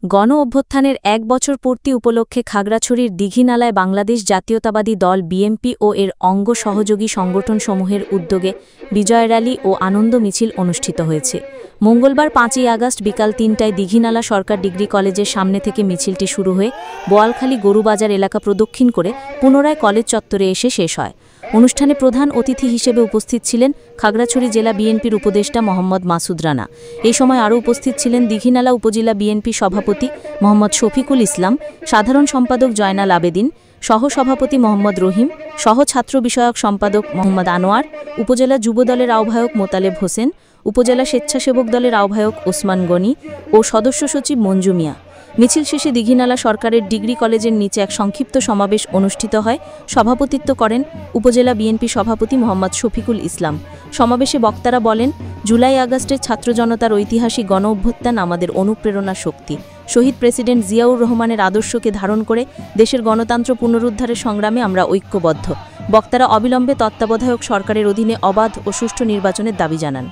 গণ অভ্যুত্থানের ১ বছর পূর্তি উপলক্ষে খাগড়াছড়ির দীঘিনালায় বাংলাদেশ জাতীয়তাবাদী দল বিএনপি ও এর অঙ্গ সহযোগী সংগঠনসমূহের উদ্যোগে বিজয় র্যালি ও আনন্দ মিছিল অনুষ্ঠিত হয়েছে। মঙ্গলবার ৫ই আগস্ট বিকাল ৩টায় দীঘিনালা সরকার ডিগ্রি কলেজের সামনে থেকে মিছিলটি শুরু হয়ে বোয়ালখালী গরুবাজার এলাকা প্রদক্ষিণ করে পুনরায় কলেজ চত্বরে এসে শেষ হয়। অনুষ্ঠানে প্রধান অতিথি হিসেবে উপস্থিত ছিলেন খাগড়াছড়ি জেলা বিএনপির উপদেষ্টা মোহাম্মদ মাসুদ রানা। এই সময় আরও উপস্থিত ছিলেন দীঘিনালা উপজেলা বিএনপি সভাপতি মোহাম্মদ শফিকুল ইসলাম, সাধারণ সম্পাদক জয়নাল আবেদিন, সহ-সভাপতি মোহাম্মদ রহিম, সহ ছাত্র বিষয়ক সম্পাদক মোহাম্মদ আনোয়ার, উপজেলা যুবদলের আহ্বায়ক মোতালেব হোসেন, উপজেলা স্বেচ্ছাসেবক দলের আহ্বায়ক ওসমান গনি ও সদস্য সচিব মঞ্জু মিয়া। মিছিল শেষে দীঘিনালা সরকারের ডিগ্রি কলেজের নিচে এক সংক্ষিপ্ত সমাবেশ অনুষ্ঠিত হয়। সভাপতিত্ব করেন উপজেলা বিএনপি সভাপতি মোহাম্মদ শফিকুল ইসলাম। সমাবেশে বক্তারা বলেন, জুলাই আগস্টের ছাত্র জনতার ঐতিহাসিক গণ অভ্যুত্থান আমাদের অনুপ্রেরণা শক্তি। শহীদ প্রেসিডেন্ট জিয়াউর রহমানের আদর্শকে ধারণ করে দেশের গণতন্ত্র পুনরুদ্ধারের সংগ্রামে আমরা ঐক্যবদ্ধ। বক্তারা অবিলম্বে তত্ত্বাবধায়ক সরকারের অধীনে অবাধ ও সুষ্ঠু নির্বাচনের দাবি জানান।